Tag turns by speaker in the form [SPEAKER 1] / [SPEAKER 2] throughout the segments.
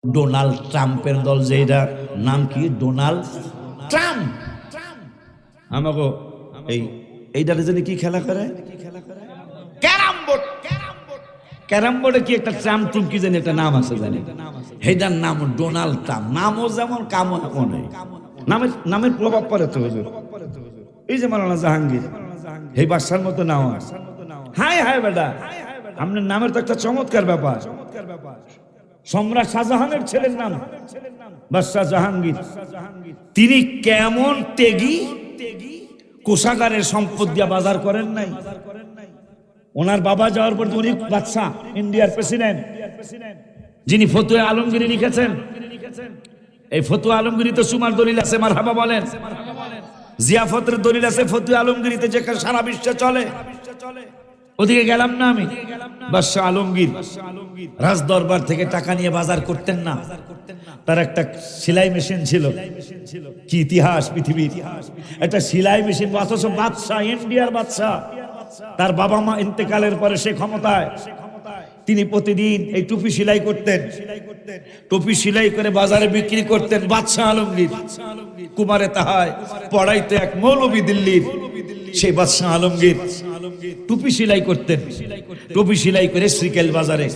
[SPEAKER 1] Donald ট্রাম্পের দল, যেটা নাম কি ডোনাল্ড ট্রাম্প। আমাকে এইটার জন্য কি খেলা করে, ক্যারাম বোর্ড। ক্যারাম বোর্ডে কি একটা ট্রাম্প টুম কি জানি একটা নাম আছে, জানি সেইটার নাম ডোনাল্ড ট্রাম্প। নামও যেমন কামও এমন, নামের প্রভাব পড়ে তো হুজুর। এই যে মাওলানা জাহাঙ্গীর, এই বাদশার মতো নাম। হাই হাই বেটা, আপনার নামের তো একটা চমৎকার ব্যাপার। সম্রাট শাহজাহানের ছেলের নাম বাদশাহ জাহাঙ্গীর। তিনি কেমন তেগী, কোষাগারের সম্পদ দিয়া বাজার করেন নাই। ওনার বাবা যাওয়ার পর উনি বাদশাহ, ইন্ডিয়ার প্রেসিডেন্ট, যিনি ফতুয়া আলমগীরি লিখেছেন। এই ফতুয়া আলমগীরি তো সুমার দলিল আছে, মারহাবা বলেন। জিয়াফতের দলিল আছে ফতুয়া আলমগীরিতে, যেখানে সারা বিশ্বে চলে। ওদিকে গেলাম না আমি। বাদশাহ আলমগীর রাজ দরবার থেকে টাকা নিয়ে বাজার করতেন না। তার একটা সেলাই মেশিন ছিল। কি ইতিহাস পৃথিবীর, একটা সেলাই মেশিন। অথচ বাদশাহ, ইন্ডিয়ার বাদশাহ, তার বাবা মা ইন্তেকালের পরে সে ক্ষমতায়, তিনি প্রতিদিন এই টুপি সেলাই করতেন। টুপি সেলাই করে বাজারে বিক্রি করতেন। বাদশাহ আলমগীর কুমারে তাহায় পড়াইতে এক মৌলবী দিল্লির, সেই বাদশাহ আলমগীর টুপি সেলাই করতেন। টুপি সেলাই করে শ্রীকেল বাজারে,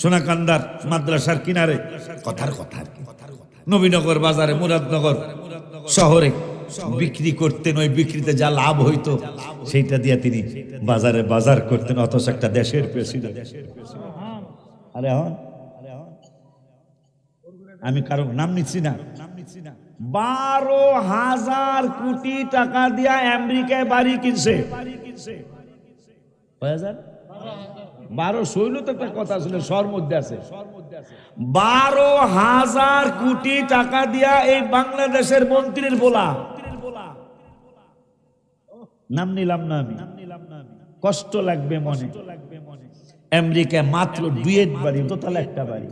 [SPEAKER 1] সোনাকান্দার মাদ্রাসার কিনারে, কথার কথা আর কি, নবীনগর বাজারে, মুরাদনগর শহরে বিক্রি করতেন। ওই বিক্রিতে যা লাভ হইতো সেইটা দিয়ে তিনি বাজারে বাজার করতেন। অথচ একটা দেশের প্রেসিডেন্ট। আরে হন, আমি কারো নাম নিচ্ছি না। 12,000 কোটি টাকা দিয়া আমেরিকায় বাড়ি কিনছে। 12 তো একটা কথা ছিল, সর মধ্যে আছে। 12,000 কোটি টাকা দিয়া এই বাংলাদেশের মন্ত্রীর বলা, নাম নিলাম না আমি, কষ্ট লাগবে মনে। আমেরিকায় মাত্র 2 বাড়ি, দোতলা একটা বাড়ি।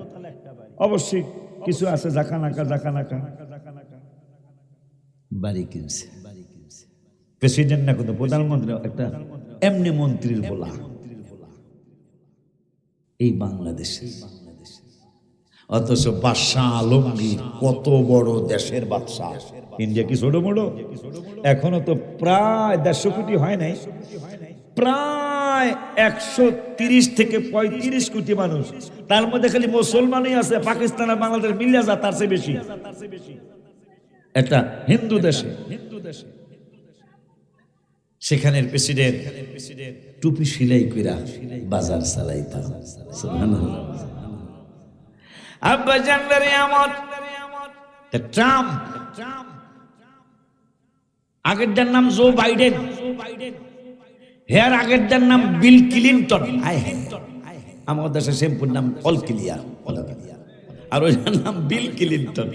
[SPEAKER 1] অবশ্যই কিছু আছে জাকানাকা বাড়ি কিনছে। প্রেসিডেন্ট না, কিন্তু প্রধানমন্ত্রী, একটা এমনি মন্ত্রীর বলা এই বাংলাদেশে। অথচ বাদশাহ আলমগীর কত বড় দেশের বাদশাহ। ইন্ডিয়া কি ছোট বড়? এখনো তো প্রায় 150 কোটি হয় নাই, প্রায় 130 থেকে 35 কোটি মানুষ। তার মধ্যে খালি মুসলমানই আছে। পাকিস্তান আর বাংলাদেশ মিলিয়ে যা তার চেয়ে বেশি। একটা হিন্দু দেশে, সেখানের প্রেসিডেন্ট টুপি সেলাই কইরা বাজার চালাইতাম। সুবহানাল্লাহ। আব্বা জানলে আমার ট্রাম্প, আগেরটার নাম জো বাইডেন, হেয়ার আগেরটার নাম বিল ক্লিনটন। আমাদের দেশে শ্যাম্পুর নাম অল ক্লিয়ার, আর ওইটার নাম বিল ক্লিনটন।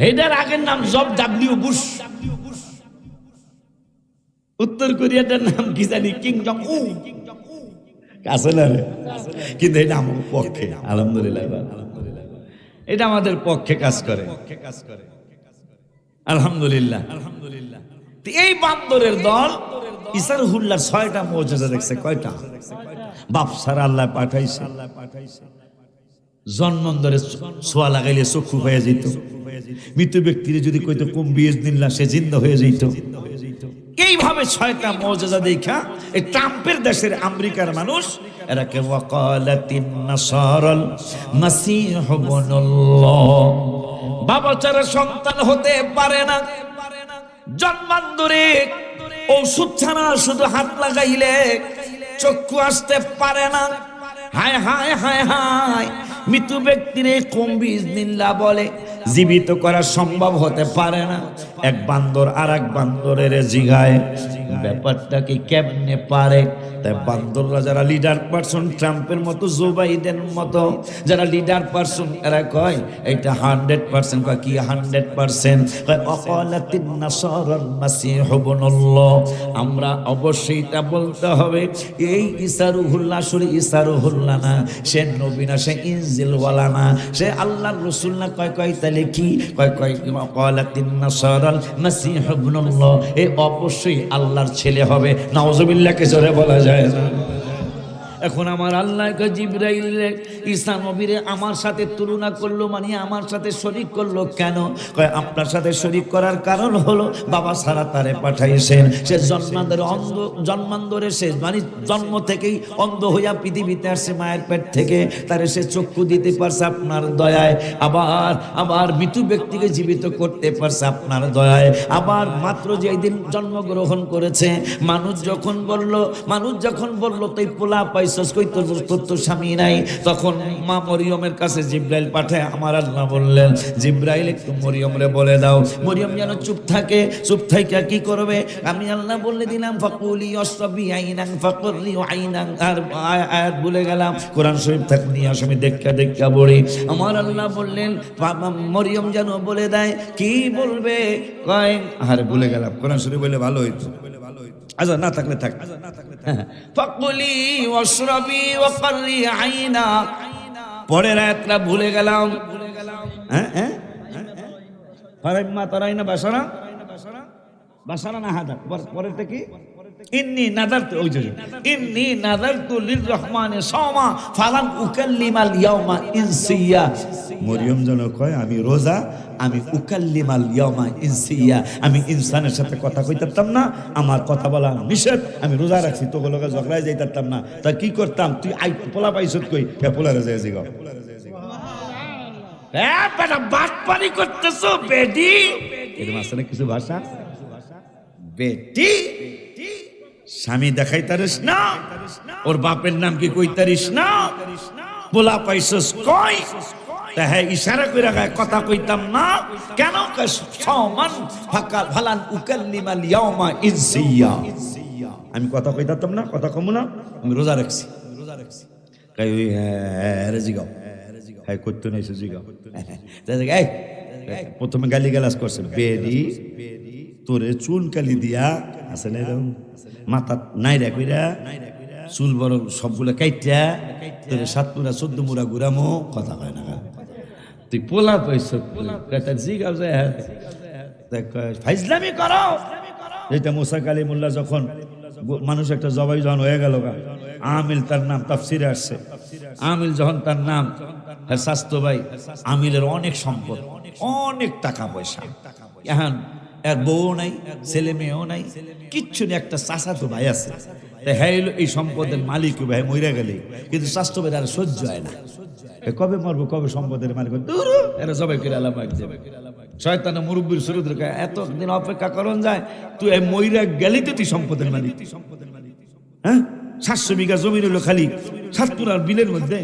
[SPEAKER 1] হেডার আগের নাম জব ডাব্লিউ বুশ। উত্তর কোরিয়াটার নাম কি জানি, কিং জং উন। কাছে না রে, কিন্তু এটা আমার পক্ষে আলহামদুলিল্লাহ, এটা আমাদের পক্ষে কাজ করে আলহামদুলিল্লাহ। এই বান্দরের দল ইসারহুল্লাহর 6টা মুজিজা দেখছে। কয়টা? বাপসারা আল্লাহ পাঠাইছে। জন্মন্দরে ছোঁয়া লাগাইলে চক্ষু হয়ে যেত। মৃত ব্যক্তির যদি কইতো কুম বিইজনিল্লাহ, সে জিন্দা হয়ে যেত। এইভাবে 6টা মুজিজা দেখা এই ট্রাম্পের দেশের আমেরিকার মানুষ এরা কে ওয়াকালাতিন নাসারাল মাসীহ ইবনুল্লাহ, বাবা ছাড়া সন্তান হতে পারে না। জন্মান্তরে ঔষধ ছাড়া শুধু হাত লাগাইলে চক্ষু আসতে পারে না। হায় হায় হায় হায়, মৃত ব্যক্তিরে কুম বিইজনিল্লাহ বলে জীবিত করা সম্ভব হতে পারে না। এক বান্দর আর এক বান্দরের জিগায় ব্যাপারটা কি কেমনে পারে? তাই বান্দররা যারা লিডার পারসন, ট্রাম্পের মতো, জো বাইডেনের মতো যারা লিডার পারসন, এরা কয় এটা 100%। কয় কি 100%? কয় ওয়াকালাতিন নাসারাল মাসীহ ইবনুল্লাহ। আমরা অবশ্যই এটা বলতে হবে, এই ঈসা রূহুল্লাহ আসলে ঈসা রূহুল্লাহ না, সে নবী না, সে ইনজিলওয়ালা না, সে আল্লাহর রাসূল না। কয় তাহলে কি? কয় ওয়াকালাতিন নাসারাল মাসীহ ইবনুল্লাহ, এই অবশ্যই আল্লাহর ছেলে হবে। নাউজুবিল্লাহ, কে জোরে বলা যায় না? এখন আমার আল্লাহকে জিবরাইল ঈসা নবীরে আমার সাথে তুলনা করলো, মানে আমার সাথে শরীক করলো কেন? কয় আপনার সাথে শরীক করার কারণ হলো বাবা সারা তারে পাঠাইছেন, সে জন্মান্তরে সে মানে জন্ম থেকেই অন্ধ হইয়া পৃথিবীতে আসছে, মায়ের পেট থেকে তারে সে চক্ষু দিতে পারছে আপনার দয়ায়, আবার মৃত্যু ব্যক্তিকে জীবিত করতে পারছে আপনার দয়ায়, আবার মাত্র যেই দিন জন্মগ্রহণ করেছে মানুষ যখন বলল তুই পোলা পাইছস কই, তোর তো স্বামী নাই, তখন মা মরিয়মের কাছে জিব্রাইল পাঠায় আমার আল্লাহ বললেন জিব্রাইল একটু মরিয়মরে বলে দাও। মরিয়ম যেন চুপ থাকে, চুপ থাইকা কি করবে? আমি আল্লাহ বলে দিলাম ফাকুলি অসবি আইনাং ফাকুরি আইনাং, আর আয়াত ভুলে গেলাম, কোরআন শরীফ থাক নিয়ে আমি দেখা বলি। আমার আল্লাহ বললেন মরিয়ম যেন বলে দেয়, কি বলবে? কয় আরে ভুলে গেলাম, কোরআন শরীফ বলে ভালো হইতো, আচ্ছা না থাকলে থাক। ফাকুলি ওয়াশরাবি ওয়াকরি আইনা, পরের আয়াতটা ভুলে গেলাম। হ্যাঁ ফারাইমা তারাইনা বাসারা না হাদা, পরেরটা কি? ইন্নী নাযারতু, ওই যে ইন্নী নাযারতু লিররহমানি সাওমা ফালান উকাল্লিমাল ইয়াওমা ইনসিয়া। মরিয়ম যেন কয় আমি রোজা, আমি উকাল্লিমাল ইয়াওমা ইনসিয়া, আমি ইনসানের সাথে কথা কইতাম না, আমার কথা বলা নিষেধ, আমি রোজা রাখছি, তো লোকে ঝগড়ায় যাইতাম না, তা কি করতাম? তুই পোলা পাইছত কই? পোলারে যায় জিগাও, বাটপারি করতেছো বেটি, এর মাঝখানে কিছু ভাষা বেটি, স্বামী দেখাই তারিস না, ওর বাপের নাম কি কই তারিস না, পোলা পাইছস কই? তা হ্যাঁ ইশারা করে কথা কইতাম না কেন? সমান ফাকাল ফালান উকাল্লিমাল ইয়াওমা ইনসিয়া, আমি কথা কইতাম না, কথা কমু না, আমি রোজা রাখছি। কাই ওই হ্যাঁ জিগাও, হ্যাঁ করতে নাই সে জিগাও। প্রথমে গালি গালাজ করছে, বেডি তোরে চুল কালি দিয়া আছে না মাথা নাইরা কইরা চুল বড় সবগুলো কাইটা তোরে 7 মুড়া 14 মুড়া ঘুরামো, কথা কয় না। তুই পোলা পাইছ জিগাও যায় ফাইজলামি করো। এটা মুসা কালিমুল্লাহ যখন মানুষ একটা জবাই যখন হয়ে গেল, আমিল তার নাম তাফসিরে আসছে, আমিল যখন তার নাম, স্বাস্থ্য ভাই আমিলের অনেক সম্পদ, অনেক টাকা পয়সা, এখন এর বউ নাই, ছেলে মেয়েও নাই, কিচ্ছু নেই, একটা চাচাতো ভাই আছে, হ্যাঁ এই সম্পদের মালিক ভাই মইরা গেলে, কিন্তু স্বাস্থ্য ভাই আর সহ্য হয় না, কবে মরবো, কবে সম্পদের মালিক, এরা জবাই করে আলাপ শয়তানের মুরব্বীর শুরু থেকে এতদিন অপেক্ষা করন যায়, তুই মইরা গেলি তো তুই সম্পদের মালিক। হ্যাঁ 700 বিঘা জমি রইল খালি সাতপুরার বিলের মধ্যে,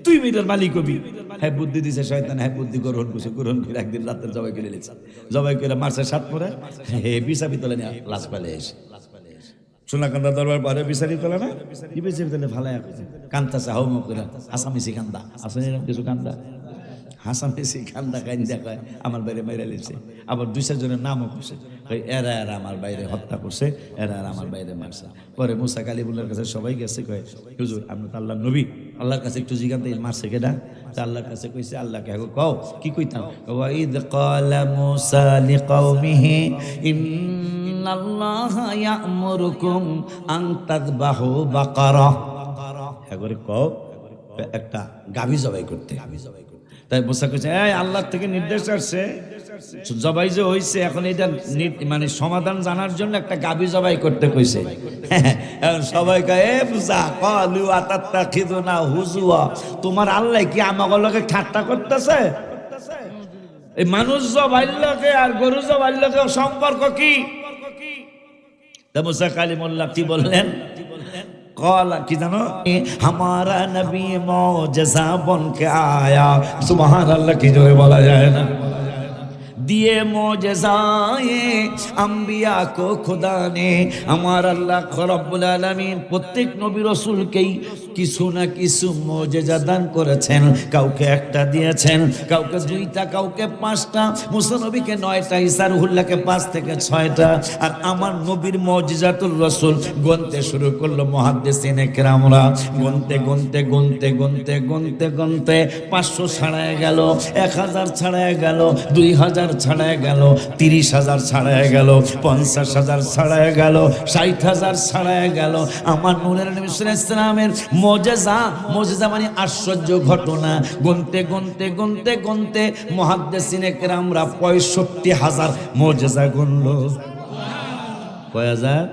[SPEAKER 1] তুই মিটার মালিক হবি। হ্যাঁ বুদ্ধি দিছে শয়তান, হ্যাঁ বুদ্ধি গ্রহণ করে একদিন রাতের জবাই করে নিয়েছে, জবাই করে মারছে সাতপুরে, হে বিচাবি তোলে নিয়ে লাশ পালে এসে সোনাকান্দা দরবার পারে বিচারি তোলে না, কি বিচারি তোলে ভালো কান্দাছে হাউ মুখ করে, আসামিসি কান্দা আসেন এরকম কিছু কান্দা, হাসামেসি কান্দা কান্দা কয় আমার বাইরে মেরে লিখছে, আবার 2-4 জনের নামও করছে, এরা আমার বাইরে হত্যা করছে, এরা আমার বাইরে মারছে। পরে মুসা কালিমুল্লাহর কাছে সবাই গেছে, কয় হুজুর আপনি তো আল্লাহর নবী, আল্লাহর কাছে একটু জিজ্ঞাসা মারছে কেডা? তা আল্লাহর কাছে কইছে, আল্লাহকে কও কি কইতাম, ওয়া ইদ ক্বালা মুসা লিকাওমিহি ইন্নাল্লাহা ইয়া'মুরুকুম আন তাযবাহু বাকারা, এবারে কও একটা গাভী জবাই করতে। তাই মুসা কইছে এই আল্লাহর থেকে নির্দেশ আসছে, জবাই যে হইছে এখন এটা মানে সমাধান জানার জন্য একটা গাভী জবাই করতে কইছে। এখন সবাই কয় এ মুসা ক্বালু আতাত্তাখিযুনা হুজুয়া, তোমার আল্লাহ কি আমাদের লগে ঠাট্টা করতেছে? এই মানুষ জবাইর লগে আর গরু জবাইর লগে সম্পর্ক কি? তা মুসা কালিমুল্লাহ কি বললেন? কলা কি জানো, হামারা নবী মৌজেজা বন কে আয়া, সুবহানাল্লাহ কি জোরে বলা যায় না, दिए मोजेज़ाए अम्बिया को खुदा ने, আমার আল্লাহ রব্বুল আলামিন প্রত্যেক নবী রাসূলকেই কিছু না কিছু মুজিজা দান করেছেন, কাউকে একটা দিয়েছেন, কাউকে 2টা, কাউকে 5টা, মুসা নবীকে 9টা, ঈসা রুহুল্লাহকে 5 থেকে 6টা, আর আমার নবীর মুজিজাতুর রাসূল গুনতে শুরু করলো মুহাদ্দিসিনে কেরামরা, গুনতে গুনতে গুনতে গুনতে গুনতে গুনতে 500 ছাড়ায় গেল, 1000 ছাড়ায় গেল, 2000 ছাড়ায় গেল, 30,000 ছাড়ায় গেল, 50,000 ছাড়ায় গেল, 60,000 ছাড়ায় গেল। আমার নূরের নবী সাল্লাল্লাহু আলাইহি ওয়াসাল্লামের মুজিজা মানে আশ্চর্য ঘটনা গুনতে গুনতে গুনতে গুনতে মুহাদ্দিসিনে কেরামরা 65,000 মুজিজা গুনলো। কয় হাজার?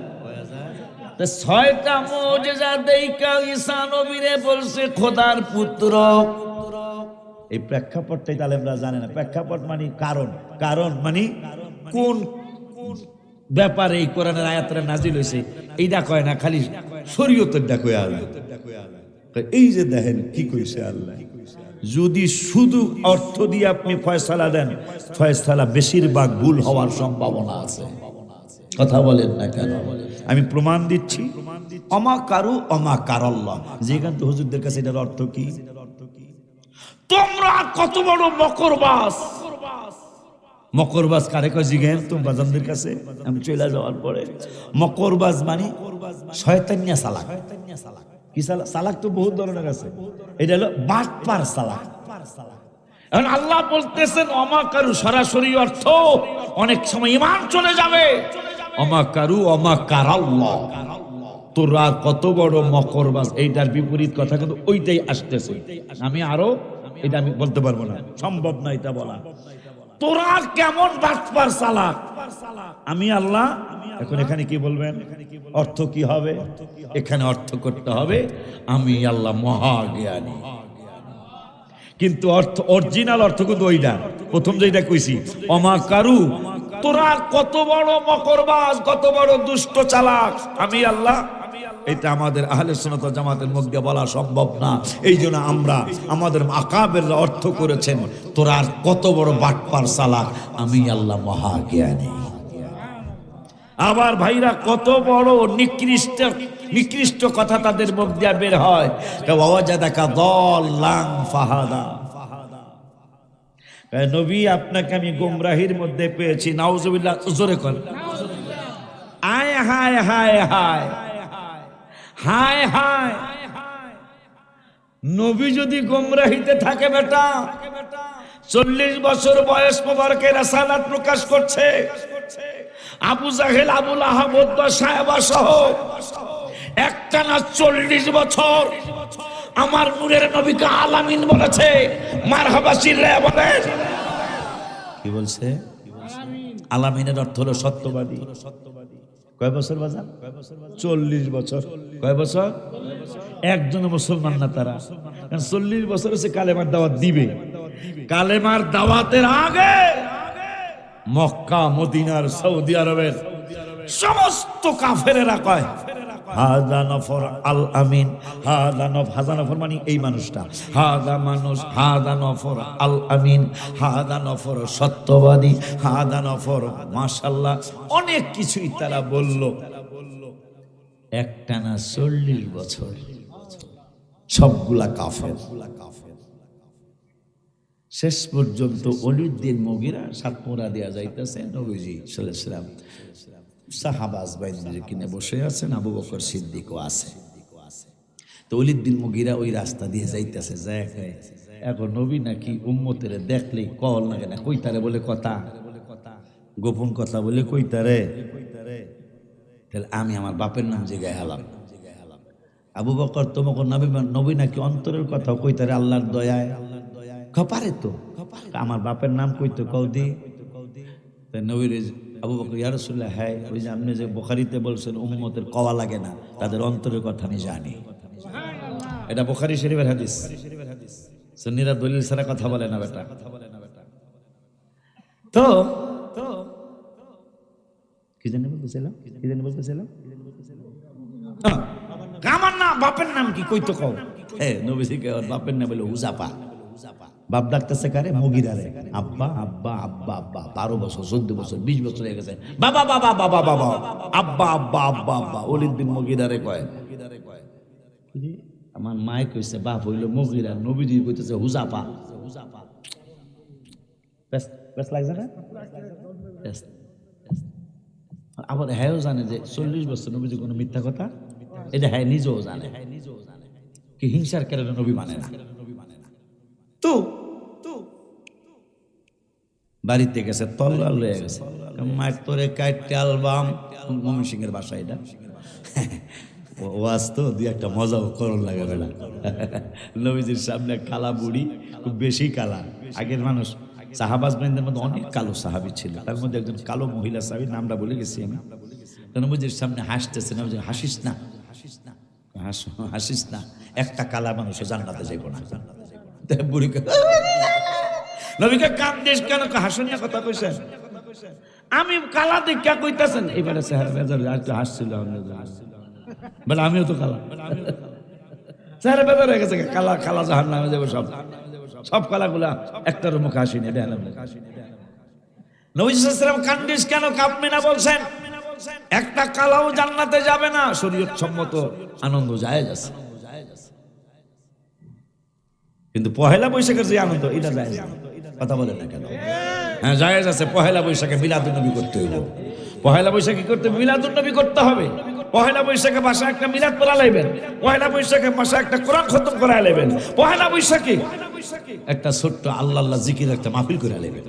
[SPEAKER 1] 6টা মুজিজা দেইখা ঈসা নবীরে বলছে খোদার পুত্র। এই প্রেক্ষাপটটাই তালেবরা জানে না। প্রেক্ষাপট মানে কারণ মানে কোন ব্যাপারে এই কোরআনের আয়াতটা নাজিল হয়েছে এইটা কয় না, খালি শরীয়তেরটা কয় আল্লাহ। এই যে দেখেন কি কইছে আল্লাহ। যদি শুধু অর্থ দিয়ে আপনি ফয়সালা দেন, ফয়সালা বেশিরভাগ ভুল হওয়ার সম্ভাবনা আছে। কথা বলেন না কেন? আমি প্রমাণ দিচ্ছি। অমাকারু অমাকারাল্লাহ, যেখানে তো হুজুরদের কাছে এটার অর্থ কি? তোমরা কত বড় মকরবাজ। মকরবাজ কারে কয় জিজ্ঞেস তুমি বাজানদের কাছে? আমি চলে যাওয়ার পরে মকরবাজ মানে শয়তানিয়া চালাক। কি চালাক? তো বহুত ধরনের আছে। এটা হলো বাটপার চালাক। এখন আল্লাহ বলতেছেন অমাকারু, সরাসরি অর্থ অনেক সময় ঈমান চলে যাবে। অমাকারু অমাকারাল্লাহ, তোরা কত বড় মকরবাজ, এইটার বিপরীত কথা কিন্তু ওইটাই আসতেছে। আমি আরো এটা আমি বলতে পারবো না, সম্ভব না এটা বলা। তোরা কেমন বাটপার চালাক, আমি আল্লাহ। এখন এখানে কি বলবেন? অর্থ কি হবে? এখানে অর্থ করতে হবে আমি আল্লাহ মহাজ্ঞানী। কিন্তু অর্থ অরিজিনাল অর্থ কিন্তু ওইটা প্রথম যেটা কইছি, অমাকারু, তোরা কত বড় মকরবাজ, কত বড় দুষ্ট চালাক, আমি আল্লাহ। এটা আমাদের আহলে সুন্নাত ওয়াল জামাতের মুখ দিয়ে বলা সম্ভব না। এই জন্য আমরা আমাদের আকাবের অর্থ করেছেন তোরা কত বড় বাটপার চালাক, আমি আল্লাহ মহাজ্ঞানী। আবার ভাইরা কত বড় নিকৃষ্ট কথা তাদের মুখ দিয়ে বের হয়। ওয়াজাদাকা দাল্লান ফাহাদা, নবী আপনাকে আমি গোমরাহির মধ্যে পেয়েছি। নাউজুবিল্লাহ, জোরে কর। আয় হায় হায় হায় হায় হায়। নবী যদি গোমরাহিতে থাকে বেটা, 40 বছর বয়স মোবারকে রাসালাত প্রকাশ করছে। আবু জাহেল, আবুল আহাব, উতবা, সায়বা সহ একটানা 40 বছর আমার নূরের নবীকে আলামিন বলেছে। মারহাবা চিল্লায়া বলেন। কি বলছে? আলামিনের অর্থ হলো সত্যবাদী। কয় বছর বাজান? 40 বছর। কয় বছর? একজন মুসলমান না তারা। 40 বছর হচ্ছে কালেমার দাওয়াত দিবে। কালেমার দাওয়াতের আগে মক্কা, মদিনার, সৌদি আরবের সমস্ত কাফেরেরা কয় হাদা নফর আল আমিন। হাদা নফর মানে এই মানুষটা, হাদা মানুষ, হাদা নফর আল আমিন, হাদা নফর সত্যবাদী, হাদা নফর মাশাআল্লাহ, অনেক কিছুই তারা বলল। একটানা 40 বছর সবগুলা কাফের। শেষ পর্যন্ত ওলীদ মুগীরা সাতমোরা দেয়া যাইতেছে। নবীজি সাল্লাল্লাহু আলাইহি ওয়াসাল্লাম সাহাবাজ বাইনদের কিনে বসে আছেন, আবু বকর সিদ্দিকও আছে। তো ওলীদ মুগীরা ওই রাস্তা দিয়ে যাইতেছে। যায় এখন নবী নাকি উম্মতের দেখলেই কল লাগে না, কইতারে বলে কথা, গোপন কথা বলে কইতারে। তাহলে আমি আমার বাপের নাম জিগায় হালাম। আবু বকর তোমাকে নবী নাকি অন্তরের কথা কইতারে আল্লাহর দয়ায়। পারে তো, আমার বাপের নাম কইতো কও দি। নবীর আবু বকর ইয়া রাসূলুল্লাহ, হ্যাঁ ওই যে আপনি যে বুখারীতে বলছেন উম্মতের কওয়া লাগে না, তাদের অন্তরের কথা আমি জানি। এটা বুখারী শরীফের হাদিস। সুন্নিরা দলিল ছাড়া কথা বলে না বেটা। তো কি জানি বলতেছিলাম আমার না বাপের নাম কি কইতো কও। নবীজিকে বাপের নাম বলে হুজাফা। বাপ ডাকতেছে কারে? মুগীরারে। আব্বা আব্বা আব্বা আব্বা। 12 বছর, 14 বছর, 20 বছর হয়ে গেছে। বাবা বাবা বাবা বাবা, আব্বা আব্বা আব্বা আব্বা। ওলীদ বিন মুগীরারে কয়। আমার মায় কইছে বাপ হইল মুগীরা, নবীজি কইতেছে হুজাফা। বেশ লাগছে না? আবার হ্যাঁও জানে যে 40 বছর নবীজি কোনো মিথ্যা কথা, এটা হ্যাঁ নিজেও জানে। কি হিংসার কারণে নবী মানে না। তো বাড়িতে গেছে, তল্লার লয়ে গেছে, মায়ের তোরে কাটতে অ্যালবাম, ময়মনসিংহের বাসা এটা। ওয়াজ তো দুই একটা মজাও করণ লাগে বেলা। নবীজির সামনে কালা বুড়ি, খুব বেশি কালা। আগের মানুষ সাহাবাজদের মধ্যে অনেক কালো সাহাবী ছিল, তার মধ্যে একজন কালো মহিলা সাহাবী, নামটা বলে গেছি আমি। নবীজির সামনে হাসতেছে, নবীজি হাসিস না, হাসিস না, একটা কালা মানুষ জান্নাতে যাইব না। বুড়িকে নবীকে কান্দিস কেন, হাসুন না, কথা কইছেন আমি কালা দেখা কইতাছেন। এবারে চেহারা বেজার একটু হাসছিল, বলে আমিও তো কালা, চেহারা বেজার হয়ে গেছে, কালা কালা জাহান্নামে যাবো সব, সব কালাগুলা একটার মুখে হাসিনি। নবী সাল্লাল্লাহু আলাইহি ওয়াসাল্লাম কান্দিস কেন, কাঁপবে না বলছেন, একটা কালাও জান্নাতে যাবে না, শরীয়ত সম্মত আনন্দ জায়েজ আছে। কিন্তু পহেলা বৈশাখের যে আনন্দ, এটা জায়েজ না, কথা বলেন না কেন? হ্যাঁ জায়েজ আছে। পহেলা বৈশাখে মিলাদুন নবী করতে হইল, পহেলা বৈশাখী করতে মিলাদুন নবী করতে হবে। পহেলা বৈশাখে বাসা একটা মিলাদ পড়া লাইবেন, পহেলা বৈশাখে বাসা একটা কোরআন খতম করা লাইবেন, পহেলা বৈশাখী একটা ছোট্ট আল্লাহ আল্লাহ জিকির একটা মাহফিল করে লাইবেন।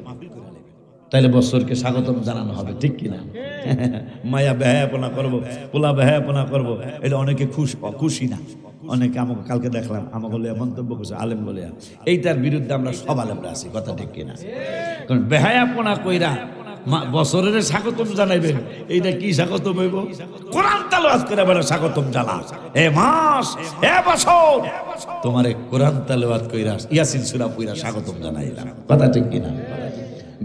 [SPEAKER 1] তাইলে বছরকে স্বাগতম জানানো হবে, ঠিক কিনা? মায়া বেহায়াপনা করবো, পোলা বেহায়াপনা করবো, এটা অনেকে খুশি না। অনেকে আমাকে কালকে দেখলাম আমাকে মন্তব্য করছে আলেম বলে, এইটার বিরুদ্ধে আমরা সব আলেমরা আছি, কথা ঠিক কিনা? কারণ বেহায়াপনা কইরা বছরের স্বাগতম জানাইবেন, এইটা কি স্বাগতম হইব? কোরআন তেলাওয়াত করে বলে স্বাগতম জানা, এ মাস এ বছর তোমারে কোরআন তেলাওয়াত কইরা ইয়াসিন সূরা পড়া স্বাগতম জানাইলাম, কথা ঠিক কিনা?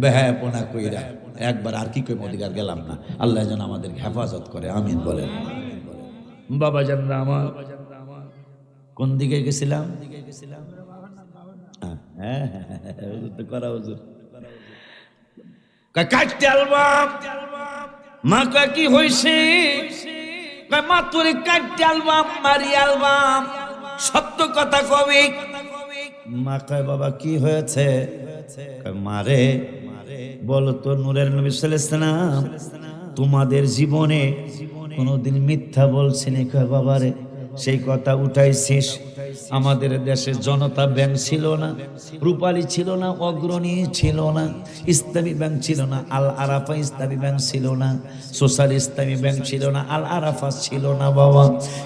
[SPEAKER 1] বেহায়াপনা কইরা একবার আর কি কই অধিকার গেলাম না। আল্লাহ যেন আমাদের হেফাজত করে, আমিন বলেন। বাবা জানরা আমার কোন দিকে গেছিলাম? হ্যাঁ করা হুজুর কাটতে অ্যালবাম, মা কয় কি হইছে? কয় মা তোরে কাটতে অ্যালবাম, মারি অ্যালবাম, সত্য কথা কবি। মা কয় বাবা কি হয়েছে? মারে বলো তো, নূরের নবী সাল্লাল্লাহু আলাইহি ওয়াসাল্লাম তোমাদের জীবনে কোনোদিন মিথ্যা বলছেন? কয় বাবারে সেই কথা উঠাইছিস, আমাদের দেশে জনতা ব্যাংক ছিল না, রূপালী ছিল না, অগ্রণী ছিল না, ইসলামী ব্যাংক ছিল না, আল আরাফা ইসলামী ব্যাংক ছিল না, সোশ্যাল ইসলামী ব্যাংক ছিল না, আল আরাফা ছিল না বাবা।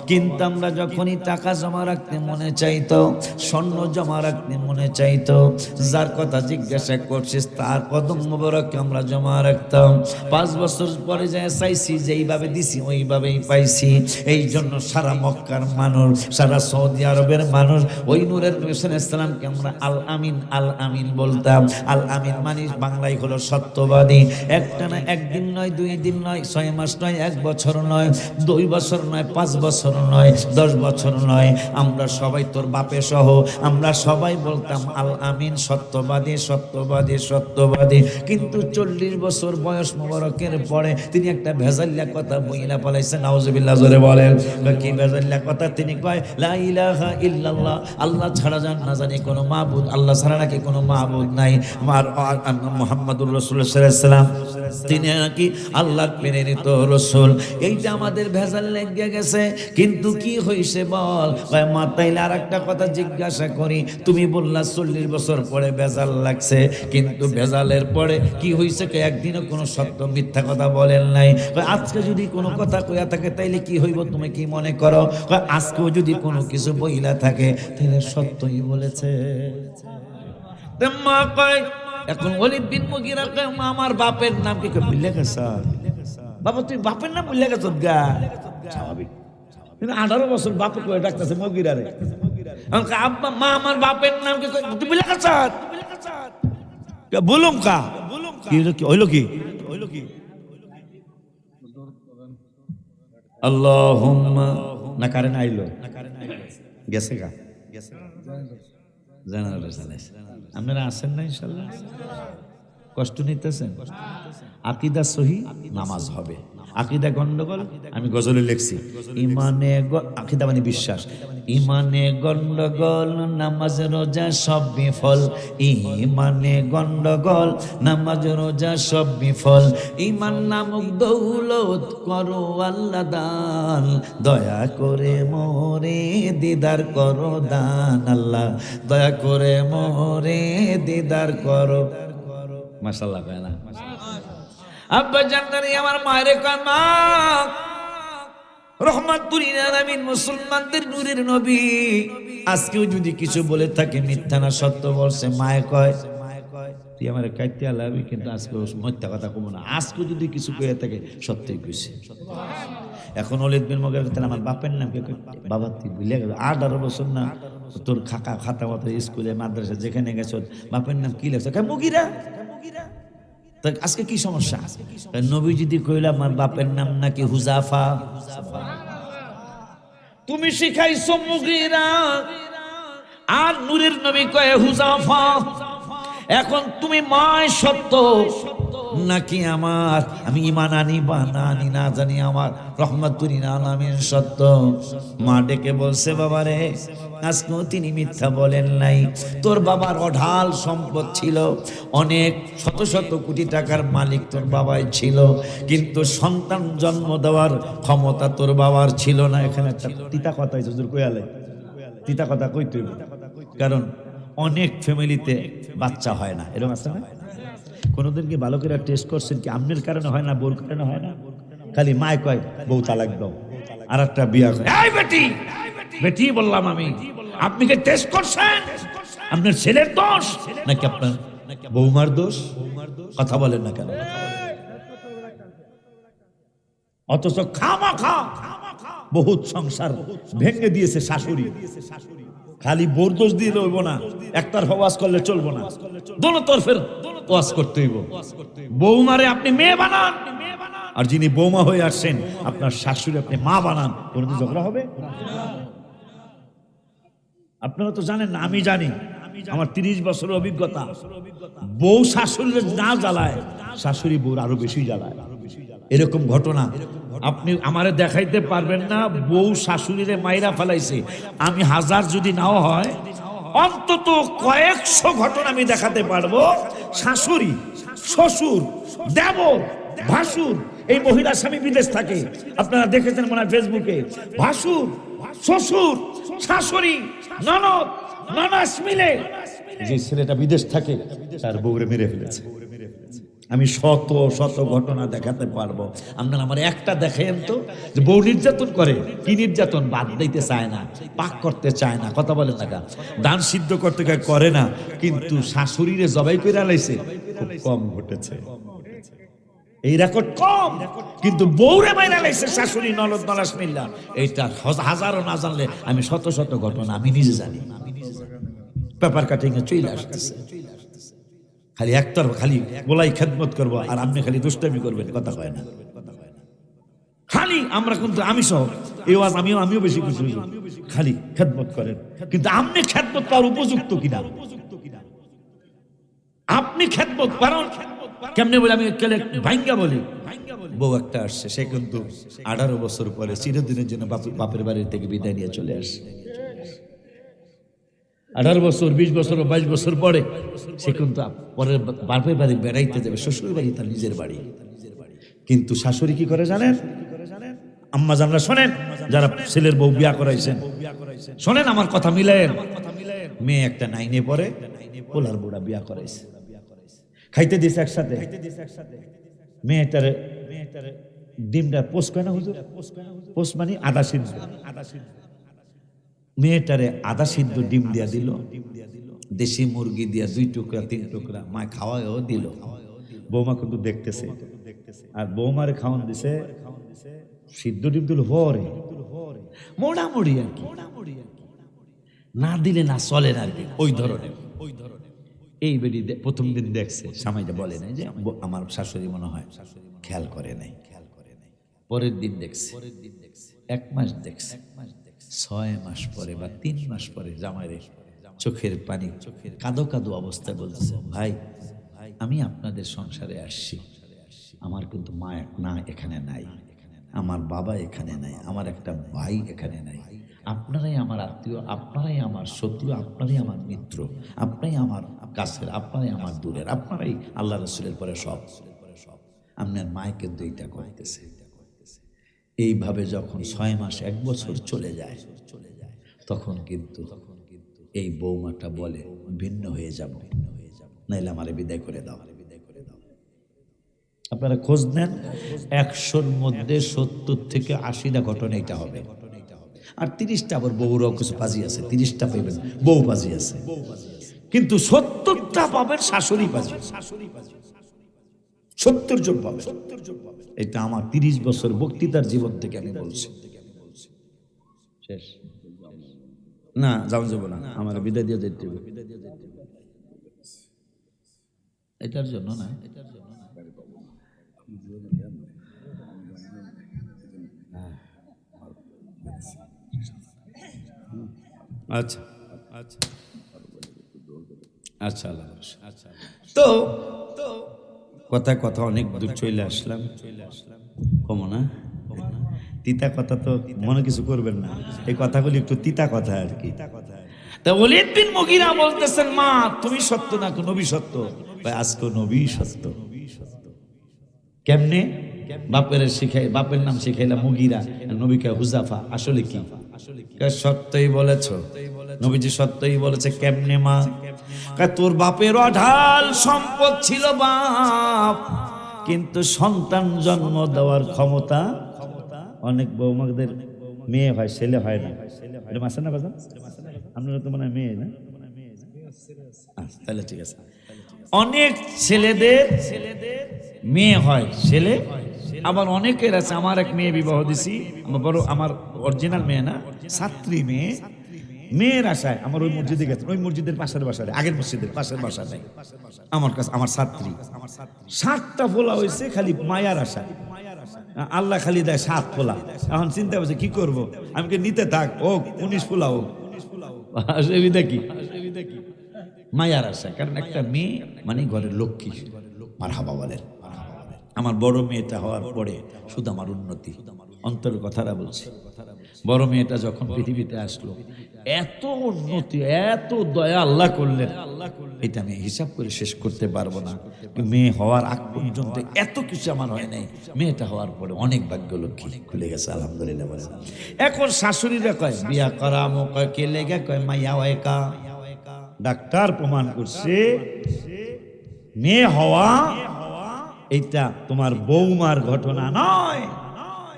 [SPEAKER 1] কিন্তু আমরা যখনই টাকা জমা রাখতে মনে চাইতো, স্বর্ণ জমা রাখতে মনে চাইতো, যার কথা জিজ্ঞাসা করছিস তার কদম মোবারকে আমরা জমা রাখতাম। 5 বছর পরে যায় চাইছি, যেইভাবে দিছি ওইভাবেই পাইছি। এই জন্য সারা মক্কার মানুষ, সারা সৌদি আরবের মানুষ ওই নূরের নবী সাল্লাল্লাহু আলাইহি ওয়াসাল্লামকে আমরা আল আমিন আল আমিন বলতাম। আল আমিন মানে বাংলায় হলো সত্যবাদী। একটা না, একদিন নয়, 2 দিন নয়, 6 মাস নয়, 1 বছর নয়, 2 বছর নয়, 5 বছর নয়, 10 বছর নয়, আমরা সবাই তোর বাপে সহ আমরা সবাই বলতাম আল আমিন, সত্যবাদী সত্যবাদী সত্যবাদী। কিন্তু 40 বছর বয়স মোবারকের পরে তিনি একটা ভেজাল্লা কথা বইলা পালাইছেন, নাউজুবিল্লাহ জোরে বলেন। কি ভেজাল্লা কথা? তিনি কয় লা ইলাহা ইল্লাল্লাহ, আল্লাহ ছাড়া না জানি কোনো মাবুদ, আল্লাহ ছাড়া নাকি কোনো মাবুদ নাই, আর মুহাম্মাদুর রাসূলুল্লাহ সাল্লাল্লাহু আলাইহি ওয়াসাল্লাম তিনি নাকি আল্লাহর প্রেরিত রাসূল। এইটা আমাদের ভেজাল লেগে গেছে। কিন্তু কি হইছে বল? কয় মা তাইলে আরেকটা কথা জিজ্ঞাসা করি, তুমি বললা 40 বছর পরে ভেজাল লাগছে, কিন্তু ভেজালের পরে কি হইছে? কে একদিনও কোনো সত্য মিথ্যা কথা বলেন নাই। আজকে যদি কোনো কথা কইয়া থাকে তাইলে কি হইব তুমি কি মনে করো? আজকেও যদি কোনো কিছু বইলা থাকে তাহলে সত্যই বলেছে। মা কয় এখন ওয়ালিদ বিন মুগীরা কয় মা আমার বাপের নাম কি? ভুলে গেছ বাবা, তুই বাপের নাম ভুলে গেছ গা? স্বাভাবিক। 18 বছর বাপে কয়ে ডাকতেছে মুগীরা রে। আব্বা মা আমার বাপের নাম কি? তুই ভুলে গেছ? বলুম কা কি হইলো? কি হইলো? কি আল্লাহুম্মা না কারেন্ট আইলো, গেছে গা, আপনারা আছেন না? ইনশাল্লাহ কষ্ট নিতেছেন। আকীদা সহি, নামাজ হবে। আকীদা গন্ডগোল, আমি গজলে লিখছি, ইমানে আকীদা মানে বিশ্বাস, ইমানে গন্ডগোল নামাজ রোজা সব বিফল, ইমানে গন্ডগোল নামাজ রোজা সব বিফল। ইমান নামক দৌলত করো আল্লাহ দান, দয়া করে মোরে দিদার করো দান, আল্লাহ দয়া করে মোরে দিদার করো। মাশাআল্লাহ কয় না? আব্বা জানতানি আমার মায়ের কয় মা, রহমাতুল আলামিন মুসলমানদের নূরের নবী আজকেও যদি কিছু বলে থাকে মিথ্যা না সত্য বলছে, মায়ে কয় তুই আমার কাইতে আলাবি কিন্তু আজকে মিথ্যা কথা কব না, আজকে যদি কিছু কয়ে থাকে সত্যই কইছে। এখন ওলিদ বিন মুগীরা আমার বাপের নাম কে? বাবা তুই ভুলে গেল, 18 বছর না তোর খাতা মতো স্কুলে মাদ্রাসা যেখানে গেছ বাপের নাম কি লেখছ? মুগীরা। আজকে কি সমস্যা? নবী যদি কইলা আমার বাপের নাম নাকি হুজাফা, তুমি শিখাইছো মুগীরা আর নূরের নবী কয় হুজাফা। এখন তুমি মায় সত্য নাকি আমার আমি ঈমান আনি বা না আনি না জানি আমার রহমাতুল আলামিন সত্য? মা ডেকে বলছে বাবারে আজকেও তিনি মিথ্যা বলেন নাই। তোর বাবার অঢাল সম্পদ ছিল, অনেক শত শত কোটি টাকার মালিক তোর বাবাই ছিল, কিন্তু সন্তান জন্ম দেওয়ার ক্ষমতা তোর বাবার ছিল না। এখানে একটা তিতা কথা হয়েছে, হুজুর কইয়ালে তিতা কথা কইতে হইব, কারণ অনেক ফ্যামিলিতে বাচ্চা হয় না, এরকম আছে না? কোনোদিন কি ভালো করে টেস্ট করছেন কি আমনের কারণে হয় না, বউর কারণে হয় না? খালি মায় কয় বউ তালাক দাও, আর একটা বিয়া করে। এই বেটি বেটি বললাম আমি, আপনি কি টেস্ট করছেন? আপনার ছেলের দোষ নাকি আপনার বৌমার দোষ? কথা বলেন না কেন? অথচ খামাখা বহুত সংসার ভেঙে দিয়েছে শাশুড়ি। খালি বোর দোষ দিয়ে লইব না, একটার ওয়াজ করলে চলবো না, দোনো তরফের ওয়াজ করতে হইব। বৌমারে আপনি মেয়ে বানান, আর যিনি বৌমা হয়ে আসছেন আপনার শাশুড়ি আপনি মা বানান, কোনদিন ঝগড়া হবে? আপনারা তো জানেন না, আমি জানি, আমার 30 বছরের অভিজ্ঞতা। বউ শাশুড়ি না জ্বালায়, শাশুড়ি বউর আরো বেশি জ্বালায়। এরকম ঘটনা আপনি আমারে দেখাইতে পারবেন না। বউ শাশুড়িরে মাইরা ফেলাইছে, আমি হাজার যদি নাও হয় অন্তত কয়েকশো ঘটনা আমি দেখাতে পারবো। শাশুড়ি, শ্বশুর, দেবর, ভাসুর, এই মহিলা স্বামী বিদেশ থাকে, আপনারা দেখেছেন মনে হয় ফেসবুকে, ভাসুর, শ্বশুর, শাশুড়ি, ননদ, ননাস মিলে যে ছেলেটা বিদেশ থাকে তার বউরে মেরে ফেলেছে। আমি শত শত ঘটনা দেখাতে পারবো। আপনারা আমার একটা দেখেন তো, যে বউ নির্যাতন করে, কি নির্যাতন? বাদ দিতে চায় না, পাক করতে চায় না, কথা বলেন না, দান সিদ্ধ করতে করে না, কিন্তু শাশুড়িরে জবাই করে আলাইছে, খুব কম ঘটেছে এই রেকর্ড, কম। কিন্তু বউরে মাইরা লাইছে শাশুড়ি, ননদ, নলাস মিল্লা, এইটা হাজারো না জানলে আমি শত শত ঘটনা আমি নিজে জানি। পেপার কাটিং এ চলে আসতেছে, খালি একটার খালি বলাই খেদমত করবো আর আপনি খালি দুষ্টামি করবেন, কথা কয় না। খালি আমরা কিন্তু আমি সহ এই ওয়াজ আমিও বেশি কিছু, খালি খেদমত করেন, কিন্তু আপনি খেদমত পাওয়ার উপযুক্ত কিনা? আপনি খেদমত পারেন কেমনে বলে? আমি ভাঙ্গা বলি, বউ একটা আসছে, সে কিন্তু 18 বছর পরে চিরদিনের জন্য বাপের বাড়ি থেকে বিদায় নিয়ে চলে আসে। 18 বছর, 20 বছর, 22 বছর পরে সে কিন্তু পরের বাপের বাড়ি বেড়াইতে যাবে, শ্বশুর বাড়ি তার নিজের বাড়ি। কিন্তু শাশুড়ি কি করে জানেন? আম্মা জানরা শোনেন, যারা ছেলের বউ বিয়া করাইছেন শোনেন, আমার কথা মিলেন। মেয়ে একটা 9-এ পড়ে, পোলার বউটা বিয়া করাইছে, খাইতে দিয়েছে একসাথে। মেয়েটারে ডিমটা পোষ কয় না হুজুর, পোষ মানে আদা সিদ্ধ, মেয়েটারে আদা সিদ্ধ ডিম দিয়া দিল, দেশি মুরগি দিয়া 2 টুকরা 3 টুকরা মা খাওয়ায়ও দিল। বৌমা কিন্তু দেখতেছে, আর বৌমারে খাওয়ান দিছে সিদ্ধ ডিম দিল হরে মোড়ামুড়ি আর কি, না দিলে না চলে না আর কি, ওই ধরনের। এই বেটি প্রথম দিন দেখছে, স্বামীটা বলে নাই যে আমার শাশুড়ি মনে হয় খেয়াল করে নাই। পরের দিন দেখছে, 1 মাস দেখছে, 6 মাস পরে বা 3 মাস পরে জামাইরে চোখের পানি, কাঁদো কাঁদো অবস্থায় বলতেছে, ভাই আমি আপনাদের সংসারে আসছি, আমার কিন্তু মা না এখানে নাই, আমার বাবা এখানে নাই, আমার একটা ভাই এখানে নাই, আপনারাই আমার আত্মীয়, আপনারাই আমার শত্রু, আপনারাই আমার মিত্র, আপনারাই আমার কাছের, আপনারাই আমার দূরের, আপনারাই আল্লাহ রাসূলের পরে সব। আপনার মায় কিন্তু এইটা করতেছে। এইভাবে যখন 6 মাস 1 বছর চলে যায়, তখন কিন্তু এই বৌমাটা বলে ভিন্ন হয়ে যাব, নাইলে আমারে বিদায় করে দাও। আপনারা খোঁজ নেন, 100-র মধ্যে 70 থেকে 80টা ঘটনা এটা হবে। আর 30টা আবার বউরাও কিছু পাজি আছে, 30টা পাইবেন বউ পাজি আছে, কিন্তু 70টা পাবেন শাশুড়ি পাজি, 70 জন পাবেন। এটা আমার 30 বছর বক্তৃতার জীবন থেকে আমি বলছি। শেষ না, যাওয়া যাবো না, আমার বিদায় দিয়ে যেতে হবে এটার জন্য না, এটার জন্য না। আচ্ছা আচ্ছা আচ্ছা আচ্ছা। তো কথায় কথা অনেক দূর চলে আসলাম, কমো না তিতা কথা, তো মনে কিছু করবেন না, এই কথাগুলি একটু তিতা কথা আর কি। তা ওলীদ বিন মুগীরা বলতেছেন, মা তুমি সত্য না নবী সত্য? আজকে নবী সত্য। কেমনে? বাপের শিখাই, বাপের নাম শিখাইলা মুগীরা, নবীকে হুজাফা। আসলে কি? সত্যই বলেছ নবীজি, সত্যই বলেছে। কেমনে মা? তোর বাপের অঢাল সম্পদ ছিল বাপ, কিন্তু সন্তান জন্ম দেওয়ার ক্ষমতা, অনেক বৌমাদের মেয়ে হয় ছেলে হয় না, এটা মাসে না বাজান? আপনারা তো মনে হয় মেয়ে না? তাহলে ঠিক আছে। অনেক ছেলেদের মেয়ে হয় ছেলে, আবার অনেকের আছে। আমার এক মেয়ে বিবাহ দিছি, আমার বড়, আমার অরিজিনাল মেয়ে না, ছাত্রী মেয়ে, মেয়ের আশায় আমার ওই মসজিদে গেছে, ওই মসজিদের পাশের বাসায়, আগের মসজিদের পাশের বাসায় আমার কাছে, আমার ছাত্রী 7টা ফোলা হয়েছে খালি মায়ার আশায়। আল্লাহ খালি দেয় 7 ফোলা। এখন চিন্তা করছে কি করব, আমি কি নিতে থাক, ও 19 ফোলা হোক, দেখি মায়ার আশা। কারণ একটা মেয়ে মানে ঘরের লক্ষ্মী, মারহাবা বলেন। আমার বড় মেয়েটা হওয়ার পরে শুধু আমার উন্নতি, অন্তরের কথাটা বলছি। বড় মেয়েটা যখন পৃথিবীতে আসলো, এত উন্নতি, এত দয়া আল্লাহ করলেন, এটা আমি হিসাব করে শেষ করতে পারবো না। মেয়ে হওয়ার আগ পর্যন্ত এত কিছু আমার হয় নাই, মেয়েটা হওয়ার পরে অনেক ভাগ্য লক্ষ্মী খুলে গেছে, আলহামদুলিল্লাহ। এখন শাশুড়িরা কয় বিয়া করা কয় কে লেগে, কয় মাইয়া ওয়াইকা। ডাক্তার প্রমাণ করছে মেয়ে হওয়া এটা তোমার বৌমার ঘটনা নয়।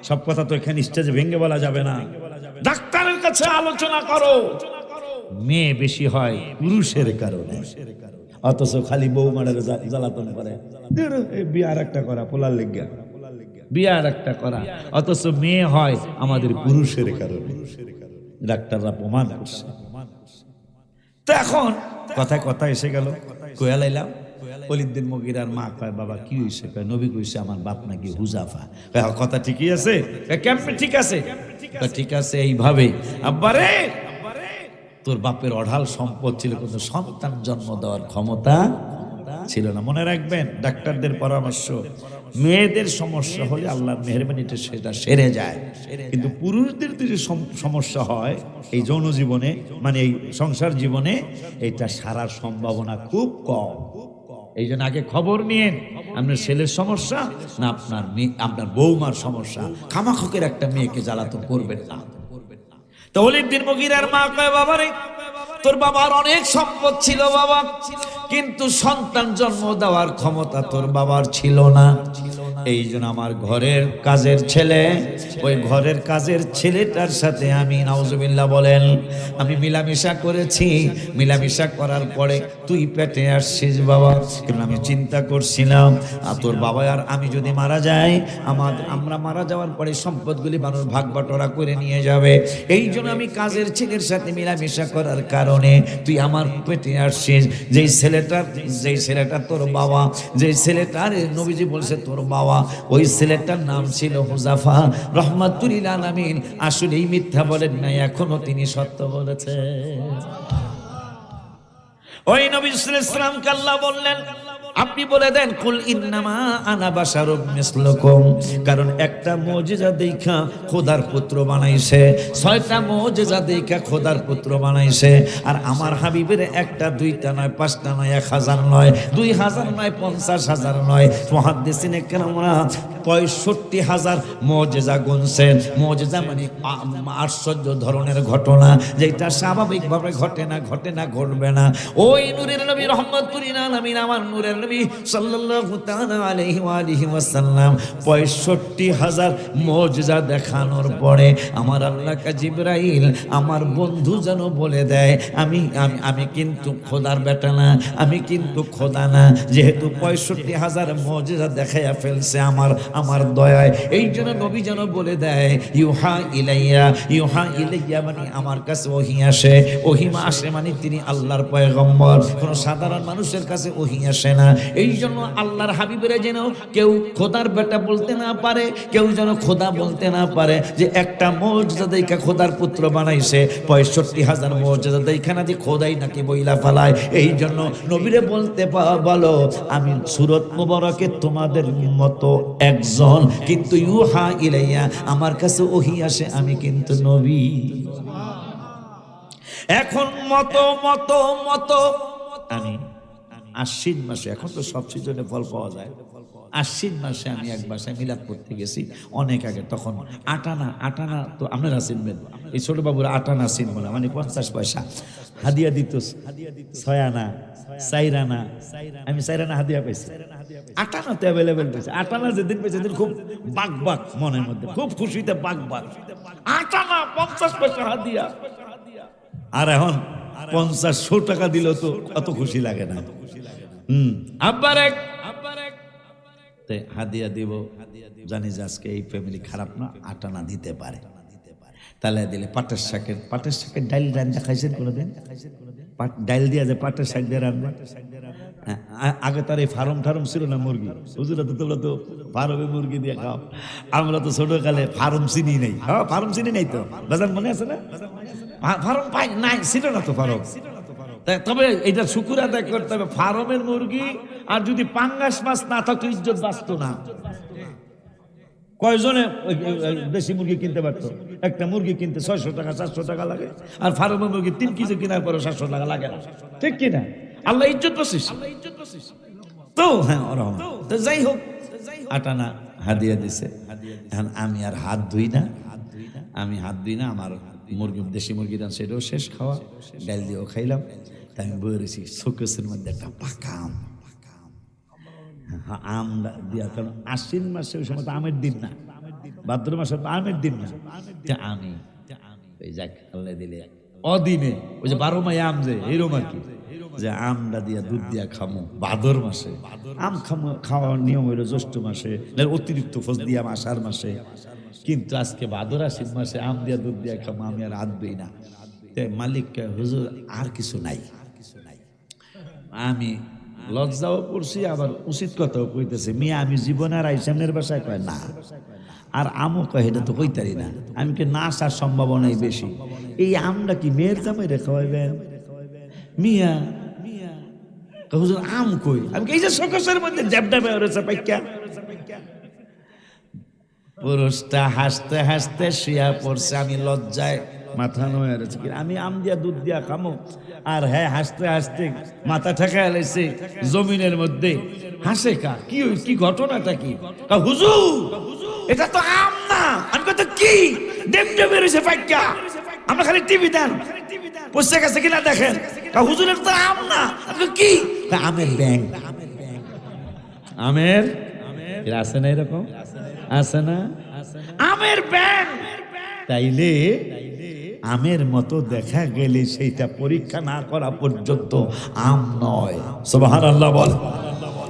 [SPEAKER 1] সব কথা তো এখানে স্টেজে ভেঙে বলা যাবে না, ডাক্তারের কাছে আলোচনা করো। মেয়ে বেশি হয় পুরুষের কারণে, অথচ খালি বৌমার জ্বালাতন করে, বিয়ার একটা করা পোলার লেগা, বিয়ার একটা করা, অথচ মেয়ে হয় আমাদের পুরুষের কারণে। ডাক্তাররা প্রমাণ করছে। তো এখন কথায় কথা এসে গেল, কয়া লাইলাম ওলীদ বিন মুগীরার মা কয়, বাবা কি হইছে? কয় নবী কইছে আমার বাপ নাকি হুজাফা। কথা ঠিকই আছে? কেমনে ঠিক আছে? ঠিক আছে এইভাবে, আব্বারে তোর বাপের অঢাল সম্পদ ছিল, কিন্তু সন্তান জন্ম দেওয়ার ক্ষমতা ছিল না। মনে রাখবেন ডাক্তারদের পরামর্শ, মেয়েদের সমস্যা হলে আল্লাহর মেহেরবানিতে সেটা সেরে যায়, কিন্তু পুরুষদের যে সমস্যা হয় এই যৌন জীবনে, মানে এই সংসার জীবনে, এটা সারার সম্ভাবনা খুব কম। এই জন্য আগে খবর নিয়েন আপনার ছেলের সমস্যা না আপনার মেয়ে, আপনার বৌমার সমস্যা। খামাখকের একটা মেয়েকে জ্বালাতন করবেন না। তো ওলীদ বিন মুগীরার মা কয়, বাবারে তোর বাবার অনেক সম্পদ ছিল বাবা, কিন্তু সন্তান জন্ম দেওয়ার ক্ষমতা তোর বাবার ছিল না। এই জন্য আমার ঘরের কাজের ছেলে, ওই ঘরের কাজের ছেলেটার সাথে আমি, নাউজুবিল্লাহ বলেন, আমি মিলামিশা করেছি। মিলামিশা করার পরে তুই পেটে আসছিস বাবা। কারণ আমি চিন্তা করছিলাম তোর বাবা আর আমি যদি মারা যাই, আমরা মারা যাওয়ার পরে সম্পদগুলি মানুষ ভাগ বাটোয়ারা করে নিয়ে যাবে। এই জন্য আমি কাজের ছেলের সাথে মিলামিশা করার কারণে তুই আমার পেটে আসছিস। যেই ছেলেটা তোর বাবা, যেই ছেলেটার নবীজি বলছে তোর বাবা, ওই ছেলেটার নাম ছিল হুজাফা রাহমাতুল লিল আলামিন। আসলেই মিথ্যা বলেন নাই, এখনো তিনি সত্য বলেছেন। ওই নবী সাল্লাল্লাহু আলাইহি ওয়াসাল্লামকে আল্লাহ বললেন, আপনি বলে দেন কুল ইন্নামা আনা বাশারুম মিসলুকুম। কারণ একটা মুজিজা দেখা খোদার পুত্র বানাইছে, 6টা মুজিজা দেখা খোদার পুত্র বানাইছে। আর আমার হাবিবের একটা, 2টা নয়, 5টা নয়, 1000 নয়, 2000 নয়, 50,000 নয়। মুহাদ্দিসিনে কেরামরা ৬৫,০০০ মুজিজা গুনছেন। মুজিজা মানে আশ্চর্য ধরনের ঘটনা, যেটা স্বাভাবিকভাবে ঘটে না, ঘটবে না। ওই নূরের নবী রহমাতুল আলামিন, আমার নূরের নবী সাল্লাল্লাহু তাআলা আলাইহি ওয়া আলিহি ওয়াসাল্লাম ৬৫,০০০ মুজিজা দেখানোর পরে আমার আল্লাহ কা জিবরাইল আমার বন্ধু যেন বলে দেয়, আমি কিন্তু খোদার বেটা না, আমি কিন্তু খোদা না, যেহেতু ৬৫,০০০ মুজিজা দেখাইয়া ফেলছে আমার দয়ায়, এই জন্য নবী যেন বলে দেয় ইউহা ইলাইয়া মানে আমার কাছে ওহী আসে। ওহী আসে মানে তিনি আল্লাহর পয়গম্বর, কোন সাধারণ মানুষের কাছে ওহী আসে না। এই জন্য আল্লাহর হাবিবেরা যেন কেউ খোদার বেটা বলতে না পারে, কেউ যেন খোদা বলতে না পারে, যে একটা মুজিজা দেখা খোদার পুত্র বানাইছে। ৬৫,০০০ মুজিজা দেখা না যে খোদাই নাকি বইলা ফালায়। এই জন্য নবীরে বলতে বলো আমি সূরত মুবারকে তোমাদের মতো একজন, কিন্তু ইউহা ইলাইয়া আমার কাছে ওহী আসে, আমি কিন্তু নবী। এখন আমি আশ্বিন মাসে, এখন তো সব সিজনে ফল পাওয়া যায়, আশ্বিন মাসে আমি এক বাসায় মিলাদ পড়তে গেছি অনেক আগে। তখন আটানা তো আপনারা চিনবেন, এই ছোট বাবুরা আটানা চিনবো না, মানে 50 পয়সা হাদিয়া দিত, 6 আনা 4 আনা, আমি 4 আনা হাদিয়া পাইছি। আটানা তো অ্যাভেলেবেল পাইছি। আটানা যেদিন পেয়েছি সেদিন খুব বাক মনের মধ্যে, খুব খুশিতে বাক আটানা 50 পয়সা হাদিয়া। আর এখন 50-100 টাকা দিল তো অত খুশি লাগে না। আব্বার এক হাদিয়া দিব, জানি যে আজকে এই ফ্যামিলি খারাপ না, আটানা দিতে পারে, তাহলে দিলে পাটের শাকের ডাইল রান্না খাইছেন কোনোদিন? ডাইল দিয়া যে পাটের শাক দিয়ে রান্না, আগে তার এই ফার্ম ছিল না মুরগি, হুজুরা তো তোমরা তো ফার্মে মুরগি দিয়ে খাও, আমরা তো ছোটকালে ফার্ম চিনি নেই। হ্যাঁ ফার্ম চিনি নেই তো, বাজার মনে আছে না? ফার্ম পাই নাই, ছিল না তো ফার্ম। তবে এটা শুকুর আদায় করতে হবে, ফার্মের মুরগি আর যদি পাঙ্গাস মাছ না থাকতো ইজ্জত বাঁচতো না। কয়জনে দেশি মুরগি কিনতে পারতো? একটা মুরগি কিনতে 600 টাকা 400 টাকা লাগে, আর ফার্মের মুরগি 3 কেজি কেনার পরে 700 টাকা লাগে না, ঠিক কিনা? আল্লাহ ইজ্জত বাঁচিস তো। হ্যাঁ তো যাই হোক, আটানা হাদিয়া দিছে। এখন আমি আর হাত ধুই না, আমার মুরগি দেশি মুরগি দান সেটাও শেষ খাওয়া, ডাল দিয়েও খাইলাম। তাই আমি বয়ে রয়েছি, শোকেসের মধ্যে একটা পাকা আম দিয়া, কারণ আশ্বিন মাসে ওই সময় তো আমের দিন না, ভাদ্র মাসে তো আমের দিন না। আমি ওই যাক আল্লাহ দিলে অদিনে ওই যে 12 মাই আম যে এরকম আর কি, যে আমটা দিয়া দুধ দিয়া খামো ভাদর মাসে। আম খাওয়ার নিয়ম হইল জ্যৈষ্ঠ মাসে, অতিরিক্ত ফজ দিয়া আষাঢ় মাসে। কিন্তু আজকে ভাদর আশ্বিন মাসে আম দিয়া দুধ দিয়া খামো, আমি আর হাত দিই না। মালিককে হুজুর আর কিছু নাই। আমি লজ্জাও করছি, আবার উচিত কথাও কইতেছে, মিয়া আমি জীবনে আর আইসানের বাসায় কয় না, আর আমও কয় এটা তো কইতারি না। আমি কে না আসার সম্ভাবনাই বেশি। এই আমটা কি মেয়ের জামাই রে খাওয়াইবেন? মিয়া হুজুর আম কই? আমি এই যে শোকেসের মধ্যে জ্যাবডা বেরোছে পাইকা। পুরুষটা হাসতে হাসতে শুয়া পড়ছে, আমি লজ্জায় মাথা নয় রয়েছে, আমি আম দিয়া দুধ দিয়া খামো, আর হ্যাঁ হাসতে হাসতে মাথা ঠেকায় লাইছে জমিনের মধ্যে। হাসে কা কি ঘটনাটা কি? হুজুর এটা তো আম না। আমি কত কি ডেমডে বেরিয়েছে পাইকা, আমরা খালি টিভি দেন পয়সা গেছে কিনা দেখেন। হুজুর এটা তো আম না। কি আমের ব্যাং, আমের আছে না, এরকম আছে না আমের ব্যাং। তাইলে আমের মতো দেখা গেলে সেইটা পরীক্ষা না করা পর্যন্ত আম নয়। সুবহানাল্লাহ বল।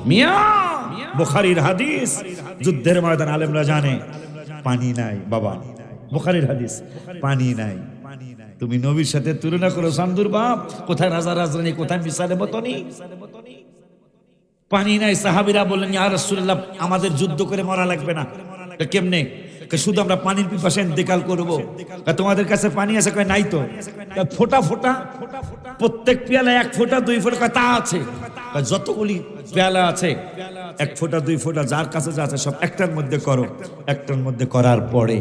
[SPEAKER 1] মিয়া বুখারীর হাদিস, যুদ্ধের ময়দান আলেমরা জানে পানি নাই বাবা, বুখারীর হাদিস পানি নাই। তুমি নবীর সাথে তুলনা করো সান্দুর বাপ, কোথায় রাজা রাজরানী, কোথায় মিসালে বতনি। পানি নাই। সাহাবীরা বললেন ইয়া রাসূলুল্লাহ আমাদের যুদ্ধ করে মরা লাগবে না। কেমনে? শুধু আমরা পানির পিপাসা ইন্তেকাল করবো। তোমাদের কাছে পানি আছে? কয় নাই তো। ফোঁটা ফোঁটা প্রত্যেক পেয়ালায় 1 ফোঁটা 2 ফোঁটা তা আছে। যতগুলি পেয়ালা আছে 1 ফোঁটা 2 ফোঁটা যার কাছে যা আছে সব একটার মধ্যে করো। একটার মধ্যে করার পরে